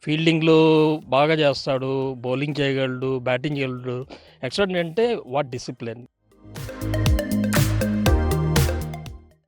ఫీల్డింగ్‌లో బాగా చేస్తాడు. బౌలింగ్ చేయగలడు, బ్యాటింగ్ చేయగలడు. ఎక్స్ట్రార్డినరీ అంటే వాట్ డిసిప్లిన్.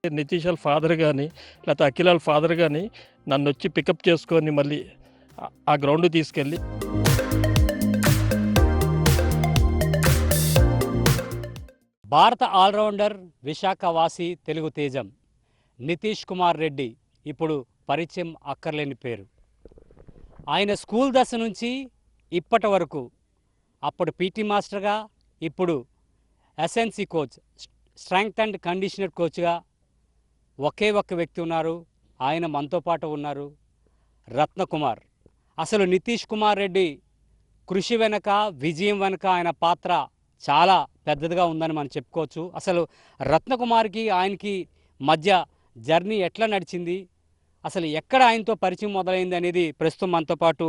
నితీష్ ఆళ్ళ ఫాదర్ గాని, లేతే అఖిల్ ఆళ్ళ ఫాదర్ గాని నన్నొచ్చి పికప్ చేసుకొని మళ్ళీ ఆ గ్రౌండ్‌కి తీసుకెళ్ళి భారత ఆల్రౌండర్ విశాఖ వాసి తెలుగు తేజం నితీష్ కుమార్ రెడ్డి ఇప్పుడు పరిచయం అక్కర్లేని పేరు. ఆయన స్కూల్ దశ నుంచి ఇప్పటి వరకు అప్పుడు పీటీ మాస్టర్గా, ఇప్పుడు SNC coach, strength and conditioner కోచ్గా ఒకే ఒక్క వ్యక్తి ఉన్నారు. ఆయన మనతో పాటు ఉన్నారు, రత్నకుమార్. అసలు నితీష్ కుమార్ రెడ్డి కృషి వెనక, విజయం వెనక ఆయన పాత్ర చాలా పెద్దదిగా ఉందని మనం చెప్పుకోవచ్చు. అసలు రత్నకుమార్కి ఆయనకి మధ్య జర్నీ ఎట్లా నడిచింది, అసలు ఎక్కడ ఆయనతో పరిచయం మొదలైంది అనేది ప్రస్తుతం మనతో పాటు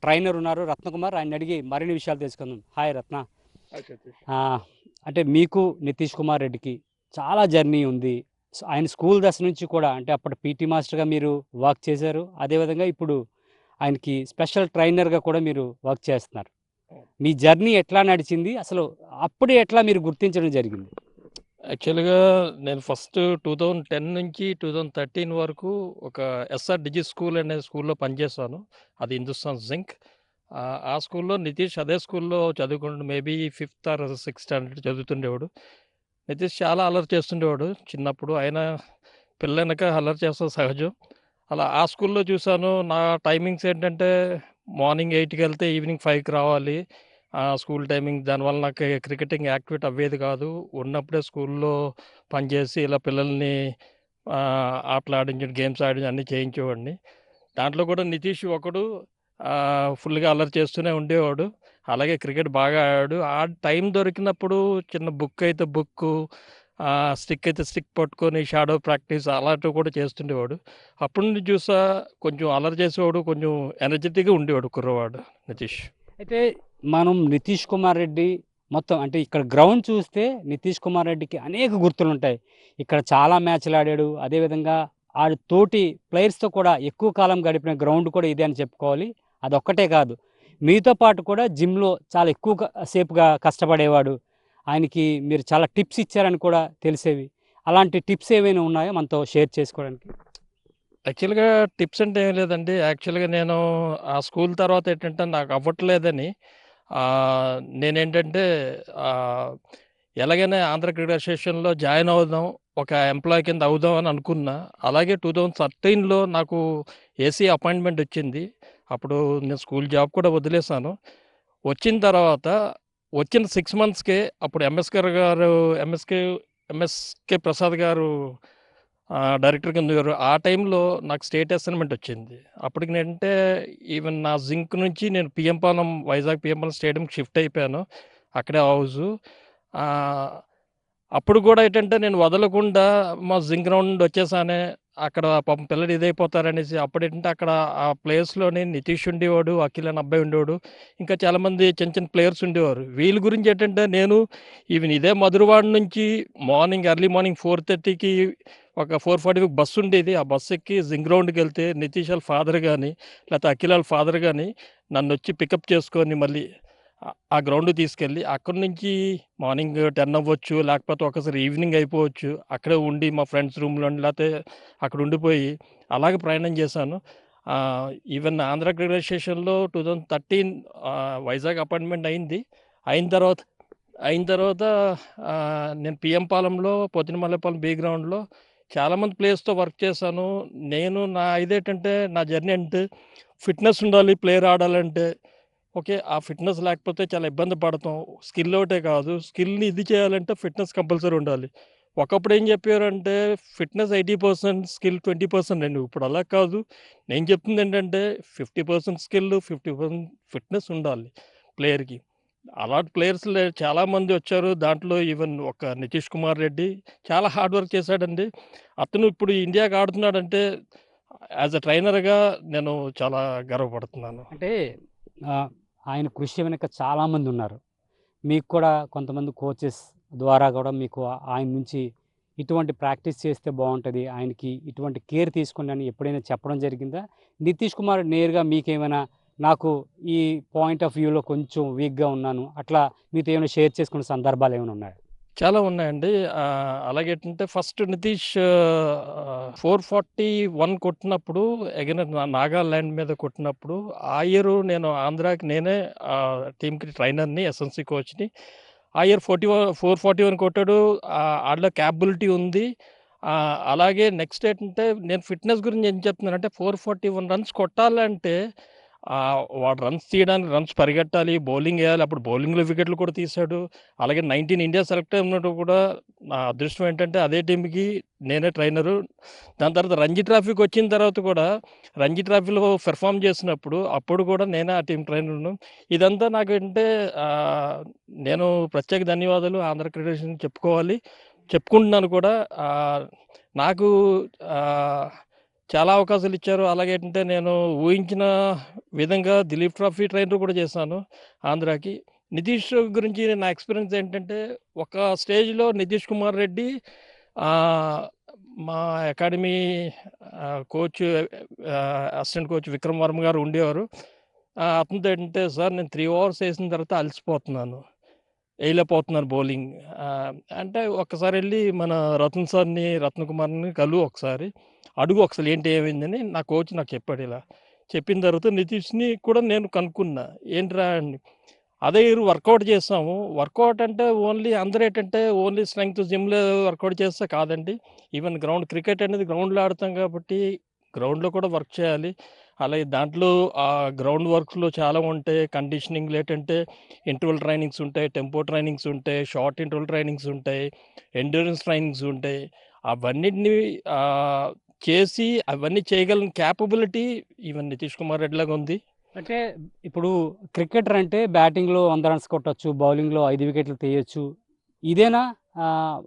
ట్రైనర్ ఉన్నారు రత్నకుమార్. ఆయన అడిగి మరిన్ని విషయాలు తెలుసుకుందాం. హాయ్ రత్న. అంటే మీకు నితీష్ కుమార్ రెడ్డికి చాలా జర్నీ ఉంది. ఆయన స్కూల్ దశ నుంచి కూడా, అంటే అప్పుడు పీటీ మాస్టర్గా మీరు వర్క్ చేశారు, అదేవిధంగా ఇప్పుడు ఆయనకి స్పెషల్ ట్రైనర్గా కూడా మీరు వర్క్ చేస్తున్నారు. మీ జర్నీ ఎట్లా నడిచింది, అసలు అప్పుడే ఎట్లా మీరు గుర్తించడం జరిగింది? యాక్చువల్‌గా నేను ఫస్ట్ 2010 నుంచి 2013 వరకు ఒక ఎస్ఆర్ డిజి స్కూల్ అనే స్కూల్‌లో పనిచేశాను. అది హిందుస్థాన్ జింక్. ఆ స్కూల్‌లో నితీష్ అదే స్కూల్‌లో చదువుకుంటూ మేబీ 5థ్ ఆర్ 6థ్ స్టాండర్డ్ చదువుతుండేవాడు. నితీష్ చాలా అల్లరి చేస్తుండేవాడు చిన్నప్పుడు. ఆయన పిల్లనక అల్లరి చేస్తాం సహజం. అలా ఆ స్కూల్‌లో చూసాను. నా టైమింగ్స్ ఏంటంటే మార్నింగ్ 8కి వెళ్తే ఈవినింగ్ 5కి రావాలి. School timing. దానివల్ల నాకు క్రికెటింగ్ యాక్టివేట్ అవ్వేది కాదు. ఉన్నప్పుడే స్కూల్‌లో పనిచేసి ఇలా పిల్లల్ని ఆటలు ఆడించడం, గేమ్స్ ఆడించడం అన్నీ చేయించేవాడిని. దాంట్లో కూడా నితీష్ ఒకడు ఫుల్‌గా అల్లరి చేస్తూనే ఉండేవాడు. అలాగే క్రికెట్ బాగా ఆడాడు. ఆ టైం దొరికినప్పుడు చిన్న బుక్ అయితే బుక్కు, స్టిక్ అయితే స్టిక్ పట్టుకొని షాడో ప్రాక్టీస్ అలాంటివి కూడా చేస్తుండేవాడు. అప్పటి నుండి చూసా కొంచెం అల్లరి చేసేవాడు, కొంచెం ఎనర్జిటిక్‌గా ఉండేవాడు కుర్రవాడు నితీష్. అయితే మనం నితీష్ కుమార్ రెడ్డి మొత్తం, అంటే ఇక్కడ గ్రౌండ్ చూస్తే నితీష్ కుమార్ రెడ్డికి అనేక గుర్తులు ఉంటాయి. ఇక్కడ చాలా మ్యాచ్లు ఆడాడు, అదేవిధంగా ఆడి తోటి ప్లేయర్స్తో కూడా ఎక్కువ కాలం గడిపిన గ్రౌండ్ కూడా ఇదే అని చెప్పుకోవాలి. అదొక్కటే కాదు, మీతో పాటు కూడా జిమ్లో చాలా ఎక్కువ సేపుగా కష్టపడేవాడు. ఆయనకి మీరు చాలా టిప్స్ ఇచ్చారని కూడా తెలిసేవి. అలాంటి టిప్స్ ఏమైనా ఉన్నాయో మనతో షేర్ చేసుకోవడానికి? యాక్చువల్‌గా టిప్స్ అంటే ఏం లేదండి. యాక్చువల్‌గా నేను ఆ స్కూల్ తర్వాత ఏంటంటే నాకు అవ్వట్లేదని నేనేంటంటే ఆహ్, ఎలాగైనా ఆంధ్ర క్రికెట్ అసోసియేషన్‌లో జాయిన్ అవుదాం, ఒక ఎంప్లాయీ కింద అవుదాం అని అనుకున్నా. అలాగే 2013లో నాకు ఏసీ అపాయింట్మెంట్ వచ్చింది. అప్పుడు నేను స్కూల్ జాబ్ కూడా వదిలేసాను. వచ్చిన తర్వాత వచ్చిన 6 మంత్స్‌కే అప్పుడు ఎంఎస్‌కే ప్రసాద్ గారు డైరెక్టర్ కింద ఉండేవారు. ఆ టైంలో నాకు స్టేట్ అసైన్‌మెంట్ వచ్చింది. అప్పటికి నేనంటే ఈవెన్ నా జింక్ నుంచి నేను పిఎంపాలెం, వైజాగ్ పిఎంపాలెం స్టేడియంకి షిఫ్ట్ అయిపోయాను. అక్కడే హౌసు. ఆహ్, అప్పుడు కూడా ఏంటంటే నేను వదలకుండా మా జింక్ గ్రౌండ్ నుండి వచ్చేసానే. అక్కడ పాపం పిల్లలు ఇదైపోతారనేసి అప్పుడేంటంటే అక్కడ ఆ ప్లేస్‌లోనే నితీష్ ఉండేవాడు, అఖిల్ అనే అబ్బాయి ఉండేవాడు. ఇంకా చాలామంది చిన్న చిన్న ప్లేయర్స్ ఉండేవారు. వీళ్ళ గురించి ఏంటంటే నేను ఈవెన్ ఇదే మధురవాడ నుంచి ఎర్లీ మార్నింగ్ 4:30కి ఒక 4:45కి బస్సు ఉండేది. ఆ బస్సు ఎక్కి జింక్ గ్రౌండ్‌కెళ్తే నితీష్ ఆళ్ళ ఫాదర్ గాని, లేతే అఖిల్ ఆళ్ళ ఫాదర్ గాని నన్నొచ్చి పికప్ చేసుకొని మళ్ళీ ఆ గ్రౌండ్‌కి తీసుకెళ్ళి అక్కడి నుంచి మార్నింగ్ 10 అవ్వచ్చు, లేకపోతే ఒక్కసారి ఈవినింగ్ అయిపోవచ్చు. అక్కడే ఉండి మా ఫ్రెండ్స్ రూమ్‌లోని లేతే అక్కడ ఉండిపోయి అలాగే ప్రయాణం చేశాను. ఈవెన్ ఆంధ్ర క్రికెట్ అసోసియేషన్‌లో 2013 వైజాగ్ అపాయింట్మెంట్ అయింది. అయిన తర్వాత అయిన తర్వాత నేను పిఎం పాలెంలో, పోతినమల్లేపాలెం బి గ్రౌండ్‌లో చాలామంది ప్లేయర్స్‌తో వర్క్ చేశాను. నా ఇదేంటంటే నా జర్నీ అంటే ఫిట్‌నెస్ ఉండాలి ప్లేయర్ ఆడాలంటే. ఓకే. ఆ ఫిట్‌నెస్ లేకపోతే చాలా ఇబ్బంది పడతాం. స్కిల్ ఒకటే కాదు, స్కిల్‌ని ఇది చేయాలంటే ఫిట్‌నెస్ కంపల్సరీ ఉండాలి. ఒకప్పుడు ఏం చెప్పారంటే ఫిట్‌నెస్ 80%, స్కిల్ 20% అండి. ఇప్పుడు అలా కాదు. నేను చెప్తుందేంటంటే 50% స్కిల్, 50% ఫిట్‌నెస్ ఉండాలి ప్లేయర్‌కి. అలాంటి ప్లేయర్స్‌లే చాలామంది వచ్చారు. దాంట్లో ఈవెన్ ఒక నితీష్ కుమార్ రెడ్డి చాలా హార్డ్ వర్క్ చేశాడండి. అతను ఇప్పుడు ఇండియాకి ఆడుతున్నాడంటే యాస్ ఎ ట్రైనర్‌గా నేను చాలా గర్వపడుతున్నాను. అంటే ఆహ్, ఆయన కృషి వెనక చాలామంది ఉన్నారు. మీకు కూడా కొంతమంది కోచెస్ ద్వారా కూడా మీకు ఆయన నుంచి ఇటువంటి ప్రాక్టీస్ చేస్తే బాగుంటుంది, ఆయనకి ఇటువంటి కేర్ తీసుకోండి అని ఎప్పుడైనా చెప్పడం జరిగిందా? నితీష్ కుమార్ నేరుగా మీకేమైనా నాకు ఈ పాయింట్ ఆఫ్ వ్యూలో కొంచెం వీక్గా ఉన్నాను అట్లా మీతో ఏమైనా షేర్ చేసుకున్న సందర్భాలు ఏమైనా ఉన్నాయా? చాలా ఉన్నాయండి. అలాగేంటంటే ఫస్ట్ నితీష్ 441 కొట్టినప్పుడు అగైన్ నాగాలాండ్ మీద కొట్టినప్పుడు ఆ ఇయర్ నేను ఆంధ్రాకి నేనే టీమ్‌కి ట్రైనర్‌ని, ఎస్ఎన్‌సి కోచ్‌ని. ఆ ఇయర్ 441 కొట్టాడు. ఆడిలో క్యాపబిలిటీ ఉంది. అలాగే నెక్స్ట్ ఏంటంటే నేను ఫిట్‌నెస్ గురించి ఏం చెప్తున్నానంటే 441 రన్స్ కొట్టాలంటే వాడు రన్స్ తీయడానికి రన్స్ పరిగెట్టాలి, బౌలింగ్ ఎయాలి. అప్పుడు బౌలింగ్‌లో వికెట్లు కూడా తీశాడు. అలాగే 19 ఇండియా సెలెక్ట్ అయినప్పుడు కూడా నా అదృష్టం ఏంటంటే అదే టీమ్‌కి నేనే ట్రైనరు. దాని తర్వాత రంజీ ట్రోఫీకొచ్చిన తర్వాత కూడా రంజీ ట్రోఫీలో పెర్ఫార్మ్ చేసినప్పుడు అప్పుడు కూడా నేనే ఆ టీమ్ ట్రైనర్‌ను. ఇదంతా నాకంటే నేను ప్రత్యేక ధన్యవాదాలు ఆంధ్ర క్రికెటర్స్‌కి చెప్పుకోవాలి. చెప్పుకుంటున్నాను కూడా. నాకు ఆహ్, చాలా అవకాశాలు ఇచ్చారు. అలాగేంటంటే నేను ఊహించిన విధంగా దిలీప్ ట్రోఫీ ట్రైనర్ కూడా చేశాను ఆంధ్రాకి. నితీష్ గురించి నా ఎక్స్‌పీరియన్స్ ఏంటంటే ఒక స్టేజ్‌లో నితీష్ కుమార్ రెడ్డి ఆహ్, మా academy coach assistant coach Vikram Varma గారు ఉండేవారు. అతనితో ఏంటంటే సార్ నేను 3 ఓవర్స్ ఏసిన తర్వాత అలసిపోతున్నాను. ఎయలేకపోతున్నారు బౌలింగ్. అంటే ఒక్కసారి ఎళ్లి మన రతన్ కుమార్‌ని కలువు ఒకసారి. అడుగు ఒకసారి ఏంటి ఏమైందని నా కోచ్ నాకు చెప్పాడు ఇలా. చెప్పిన తర్వాత నితీష్‌ని కూడా నేను కనుక్కున్నా. ఏంట్రా అని. అదే ఇయర్ వర్కౌట్ చేసాము. వర్కౌట్ అంటే ఓన్లీ అందరూ ఏంటంటే ఓన్లీ స్ట్రెంగ్త్ జిమ్‌లో వర్కౌట్ చేస్తే కాదండి. ఈవెన్ క్రికెట్ అనేది గ్రౌండ్‌లో ఆడతాం కాబట్టి గ్రౌండ్‌లో కూడా వర్క్ చేయాలి. అలాగే దాంట్లో గ్రౌండ్ వర్క్స్‌లో చాలా ఉంటాయి. కండిషనింగ్‌లో ఏంటంటే ఇంటర్వల్ ట్రైనింగ్స్ ఉంటాయి, టెంపో ట్రైనింగ్స్ ఉంటాయి, షార్ట్ ఇంటర్వల్ ట్రైనింగ్స్ ఉంటాయి, ఎండ్యూరెన్స్ ట్రైనింగ్స్ ఉంటాయి. అవన్నిటిని ఆహ్, చేసి అవన్నీ చేయగలిగిన క్యాపబిలిటీ ఈవెన్ నితీష్ కుమార్ రెడ్డిలాగా ఉంది. అంటే ఇప్పుడు క్రికెటర్ అంటే బ్యాటింగ్‌లో 100 రన్స్ కొట్టొచ్చు, బౌలింగ్‌లో 5 వికెట్లు తీయొచ్చు. ఇదేనా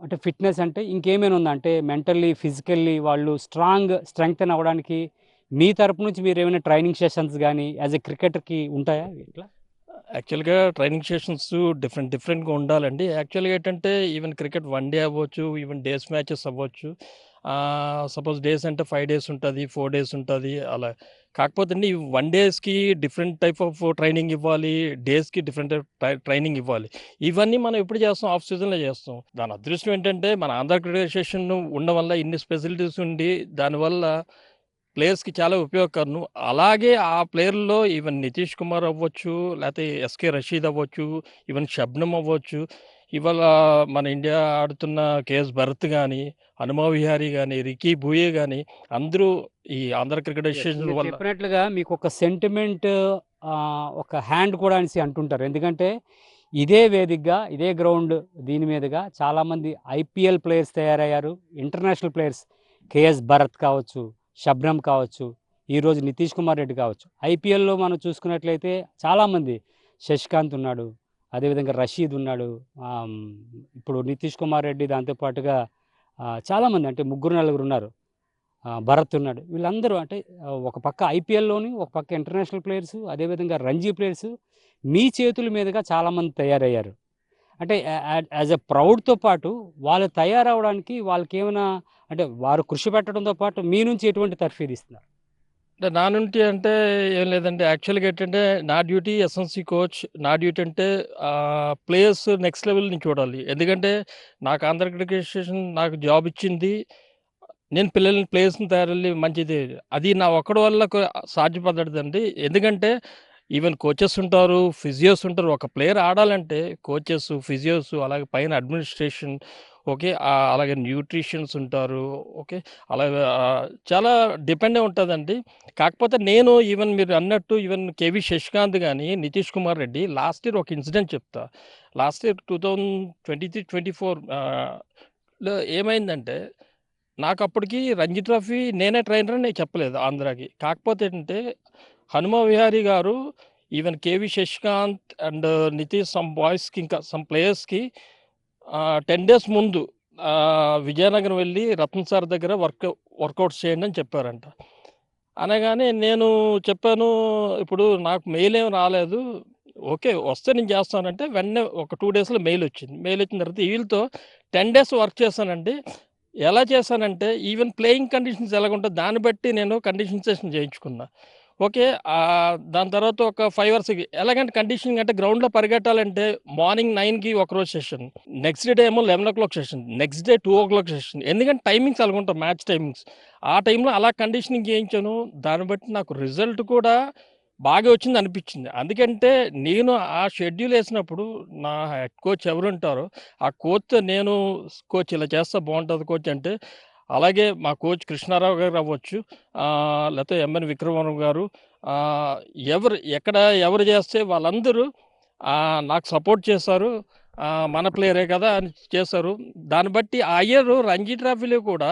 అంటే ఫిట్‌నెస్ అంటే ఇంకేమైనా ఉందా? అంటే మెంటల్లీ, ఫిజికల్లీ వాళ్ళు స్ట్రెంగ్తెన్ అవ్వడానికి మీ తరపు నుంచి మీరేమైనా ట్రైనింగ్ సెషన్స్ గాని యాస్ ఎ క్రికెటర్‌కి ఉంటాయా ఇట్లా? యాక్చువల్‌గా ట్రైనింగ్ సెషన్స్ డిఫరెంట్‌గా ఉండాలండి. యాక్చువల్‌గా ఏంటంటే ఈవెన్ క్రికెట్ వన్ డే అవ్వచ్చు, ఈవెన్ డేస్ మ్యాచెస్ అవ్వచ్చు. సపోజ్ డేస్ అంటే 5 డేస్ ఉంటది, 4 డేస్ ఉంటది అలా. కాకపోతే అండి ఈ వన్ డేస్‌కి డిఫరెంట్ టైప్ ఆఫ్ ట్రైనింగ్ ఇవ్వాలి. డేస్‌కి డిఫరెంట్ టైప్ ట్రైనింగ్ ఇవ్వాలి. ఇవన్నీ మనం ఎప్పుడు చేస్తాం? ఆఫ్ సీజన్‌లో చేస్తాం. దాని అదృష్టం ఏంటంటే మన ఆంధ్ర క్రికెట్ అసోసియేషన్ ఉండడం వల్ల ఇన్ని ఫెసిలిటీస్ ఉండి దానివల్ల ప్లేయర్స్‌కి చాలా ఉపయోగకరం. అలాగే ఆ ప్లేయర్‌లో ఈవెన్ నితీష్ కుమార్ అవ్వచ్చు, లేతే ఎస్‌కే రషీద్ అవ్వచ్చు, ఈవెన్ షబ్నమ్ అవ్వచ్చు. ఇవాళ మన ఇండియా ఆడుతున్న కేఎస్ భరత్ గాని, హనుమా విహారీ గాని, రికీ భూయే గాని అందరూ ఈ ఆంధ్ర క్రికెట్ అసోసియేషన్ మీరు వల్ల చెప్పినట్లుగా మీకొక సెంటిమెంట్ ఒక హ్యాండ్ కూడా అనేసి అంటుంటారు. ఎందుకంటే ఇదే వేదికగా, ఇదే గ్రౌండ్ దీని మీదుగా చాలామంది ఐపీఎల్ ప్లేయర్స్ తయారయ్యారు. ఇంటర్నేషనల్ ప్లేయర్స్ కేఎస్ భరత్ కావచ్చు, షబ్నమ్ కావచ్చు, ఈరోజు నితీష్ కుమార్ రెడ్డి కావచ్చు. ఐపీఎల్‌లో మనం చూసుకున్నట్లయితే చాలామంది శశికాంత్ ఉన్నాడు. అదేవిధంగా రషీద్ ఉన్నాడు. ఆహ్, హ్మ్, ఇప్పుడు నితీష్ కుమార్ రెడ్డి దాంతో పాటుగా చాలామంది అంటే ముగ్గురు, నలుగురున్నారు. భరత్ ఉన్నాడు. వీళ్ళందరూ అంటే ఒక పక్క ఐపీఎల్‌లోని, ఒక పక్క ఇంటర్నేషనల్ ప్లేయర్సు, అదేవిధంగా రంజీ ప్లేయర్సు మీ చేతుల మీదుగా చాలామంది తయారయ్యారు. అంటే యాజ్ ఎ ప్రౌడ్‌తో పాటు వాళ్ళు తయారవ్వడానికి వాళ్ళకేమైనా అంటే వారు కృషి పెట్టడంతో పాటు మీ నుంచి ఎటువంటి తర్ఫీదిస్తున్నారు? అంటే నా నుండి అంటే ఏం లేదండి. యాక్చువల్‌గా ఏంటంటే నా డ్యూటీ ఎస్ఎన్‌సి కోచ్. నా డ్యూటీ అంటే ప్లేయర్స్ నెక్స్ట్ లెవెల్‌ని చూడాలి. ఎందుకంటే నాకు ఆంధ్ర క్రికెట్ అసోసియేషన్ నాకు జాబ్ ఇచ్చింది. నేను ప్లేయర్స్‌ని తయారయ్యి మంచిది. అది నా ఒక్కడి వల్ల సాధ్యపడదండి. ఎందుకంటే ఈవెన్ కోచెస్ ఉంటారు, ఫిజియోస్ ఉంటారు. ఒక ప్లేయర్ ఆడాలంటే కోచెస్, ఫిజియోస్ అలాగే పైన అడ్మినిస్ట్రేషన్ ఓకే. అలాగే న్యూట్రిషన్స్ ఉంటారు. ఓకే. అలాగే చాలా డిపెండే ఉంటదండి. కాకపోతే నేను ఈవెన్ మీరు అన్నట్టు ఈవెన్ కేవీ శశికాంత్ గాని, నితీష్ కుమార్ రెడ్డి లాస్ట్ ఇయర్ ఒక ఇన్సిడెంట్ చెప్తా. లాస్ట్ ఇయర్ 2023, 24 లో ఏమైందంటే నాకప్పటికి రంజీ ట్రోఫీ నేనే ట్రైనర్ అని చెప్పలేదు ఆంధ్రాకి. కాకపోతే ఏంటంటే, హనుమ విహారీ గారు even KV Sasikanth and Nitish some బాయ్స్‌కి ఇంకా సమ్ ప్లేయర్స్‌కి 10 డేస్ ముందు విజయనగరం వెళ్లి రతన్ సార్ దగ్గర వర్కౌట్స్ చేయండి అని చెప్పారంట. అనగానే నేను చెప్పాను, ఇప్పుడు నాకు మెయిల్ ఏమి రాలేదు. ఓకే. వస్తే నేను చేస్తానంటే వెంటనే ఒక 2 డేస్‌లో మెయిల్ వచ్చింది. మెయిల్ వచ్చిన తర్వాత వీళ్ళతో 10 డేస్ వర్క్ చేశానండి. ఎలా చేశానంటే ఈవెన్ ప్లేయింగ్ కండిషన్స్ ఎలాగుంటో దాన్ని బట్టి నేను కండిషన్సేషన్ చేయించుకున్నా. ఓకే. దాని తర్వాత ఒక 5 ఆర్ 6 ఎలాగంటే కండిషనింగ్ అంటే గ్రౌండ్‌లో పరిగెట్టాలంటే మార్నింగ్ 9కి ఒకరోజు సెషన్. నెక్స్ట్ డే ఏమో 11:00 సెషన్. Next day 2:00 session. ఎందుకంటే టైమింగ్స్ అలాగుంటాయి మ్యాచ్ టైమింగ్స్. ఆ టైంలో అలా కండిషనింగ్ చేయించాను. దాన్ని బట్టి నాకు రిజల్ట్ కూడా బాగా వచ్చిందనిపించింది. అందుకంటే నేను ఆ షెడ్యూల్ ఏసినప్పుడు నా హెడ్ కోచ్ ఎవరుంటారో ఆ కోచ్‌తో నేను కోచ్ ఇలా చేస్తే బావుంటది కోచ్ అంటే, అలాగే మా కోచ్ కృష్ణారావు గారు అవ్వచ్చు, లేతే ఎంఎన్ విక్రమరావు గారు, ఆహ్, ఎవరు చేస్తే వాళ్ళందరూ నాకు సపోర్ట్ చేశారు. మన ప్లేయరే కదా అని చేశారు. దాన్ని బట్టి ఆ ఇయర్ రంజీ ట్రోఫీలో కూడా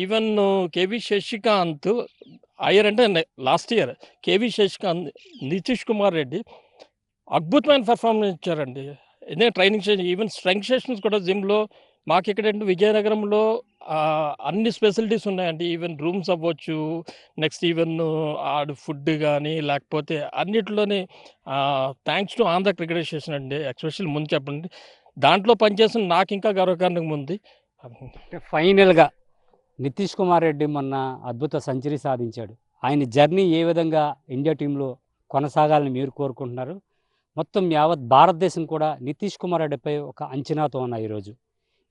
ఈవెన్ కేవీ శశికాంత్ ఆ ఇయర్ అంటే last year KV Sasikanth, Nitish Kumar Reddy అద్భుతమైన పెర్ఫార్మెన్స్ ఇచ్చారండి. ఎందుకంటే training session even strength sessions కూడా జిమ్‌లో మాకిక్కడేంటి విజయనగరంలో అన్ని ఫెసిలిటీస్ ఉన్నాయండి. ఈవెన్ రూమ్స్ అవ్వచ్చు, నెక్స్ట్ ఈవెన్ ఫుడ్ గానీ, లేకపోతే అన్నిటిలోని thanks to Andhra cricket association అండి. ఎస్పెషల్లీ ముందు చెప్పండి. దాంట్లో పనిచేసిన నాకింకా గర్వకారణంగా ఉంది. అంటే ఫైనల్‌గా నితీష్ కుమార్ రెడ్డి మొన్న అద్భుత సెంచరీ సాధించాడు. ఆయన జర్నీ ఏ విధంగా ఇండియా టీంలో కొనసాగాలని మీరు కోరుకుంటున్నారు? మొత్తం యావత్ భారతదేశం కూడా నితీష్ కుమార్ రెడ్డిపై ఒక అంచనాతో ఉన్నాయి ఈరోజు.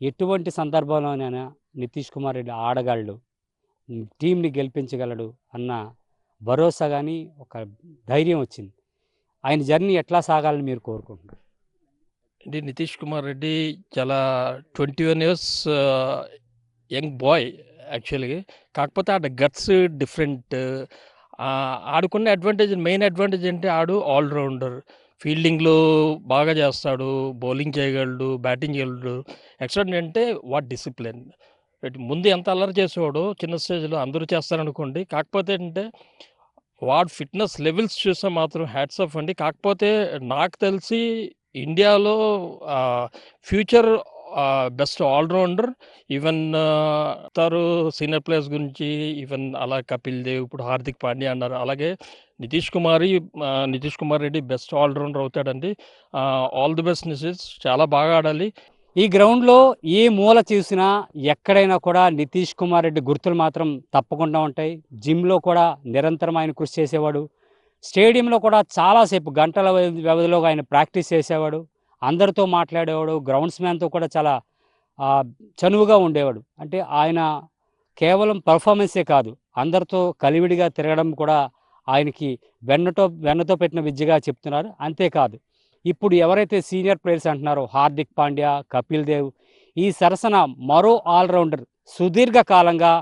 ఎటువంటి సందర్భంలోనైనా నితీష్ కుమార్ రెడ్డి ఆడగలడు, టీంని గెలిపించగలడు అన్న భరోసా గానీ, ఒక ధైర్యం వచ్చింది. ఆయన జర్నీ ఎట్లా సాగాలని మీరు కోరుకుంటున్నారు? అంటే నితీష్ కుమార్ రెడ్డి చాలా 21 ఇయర్స్ యంగ్ బాయ్ యాక్చువల్‌గా. కాకపోతే ఆడ గట్స్ డిఫరెంట్. ఆడుకున్న మెయిన్ అడ్వాంటేజ్ అంటే ఆడు ఆల్ రౌండర్. ఫీల్డింగ్‌లో బాగా చేస్తాడు, బౌలింగ్ చేయగలడు, బ్యాటింగ్ చేయగలడు. ఎక్స్ట్రా అంటే డిసిప్లిన్. ముందు ఎంత అల్లరి చేసేవాడో చిన్న స్టేజ్‌లో అందరూ చేస్తారనుకోండి. కాకపోతే ఏంటంటే వాడు ఫిట్‌నెస్ లెవెల్స్ చూస్తే మాత్రం హ్యాట్స్ ఆఫ్ అండి. కాకపోతే నాకు తెలిసి ఇండియాలో future best all rounder. Even senior players గురించి ఈవెన్ అలా కపిల్ దేవ్, ఇప్పుడు హార్దిక్ పాండ్యా అన్నారు. అలాగే Nitish Kumar Reddy best all rounder అవుతాడండి. All the best Nitish. చాలా బాగా ఆడాలి. ఈ గ్రౌండ్‌లో ఏ మూల చూసినా, ఎక్కడైనా కూడా నితీష్ కుమార్ రెడ్డి గుర్తులు మాత్రం తప్పకుండా ఉంటాయి. జిమ్‌లో కూడా నిరంతరం ఆయన కృషి చేసేవాడు. స్టేడియంలో కూడా చాలాసేపు గంటల వ్యవధిలో ఆయన ప్రాక్టీస్ చేసేవాడు. అందరితో మాట్లాడేవాడు. గ్రౌండ్స్‌మ్యాన్‌తో కూడా చాలా చనువుగా ఉండేవాడు. అంటే ఆయన కేవలం పెర్ఫార్మెన్సే కాదు, అందరితో కలివిడిగా తిరగడం కూడా ఆయనకి వెన్నతో పెట్టిన విద్యగా చెప్తున్నారు. అంతేకాదు, ఇప్పుడు ఎవరైతే సీనియర్ ప్లేయర్స్ అంటున్నారో హార్దిక్ పాండ్యా, కపిల్ దేవ్, ఈ సరసన మరో ఆల్రౌండర్ సుదీర్ఘకాలంగా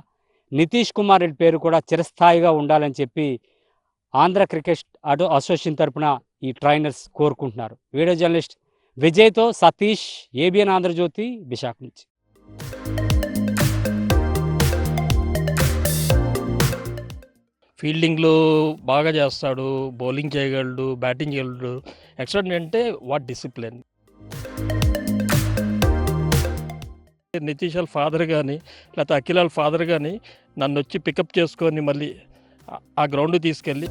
నితీష్ కుమార్ రెడ్డి పేరు కూడా చిరస్థాయిగా ఉండాలని చెప్పి ఆంధ్ర క్రికెట్ అసోసియేషన్ తరపున ఈ ట్రైనర్స్ కోరుకుంటున్నారు. వీడియో జర్నలిస్ట్ విజయ్తో సతీష్, ఏబిఎన్ ఆంధ్రజ్యోతి, విశాఖ నుంచి. ఫీల్డింగ్‌లో బాగా చేస్తాడు, బౌలింగ్ చేయగలడు, బ్యాటింగ్ చేయగలడు. ఎక్స్ట్రా అంటే డిసిప్లిన్. నితీష్ వాళ్ళ ఫాదర్ గానీ, లేకపోతే అఖిల్ వాళ్ళ ఫాదర్ గానీ నన్నొచ్చి పికప్ చేసుకొని మళ్ళీ ఆ గ్రౌండ్‌కి తీసుకెళ్ళి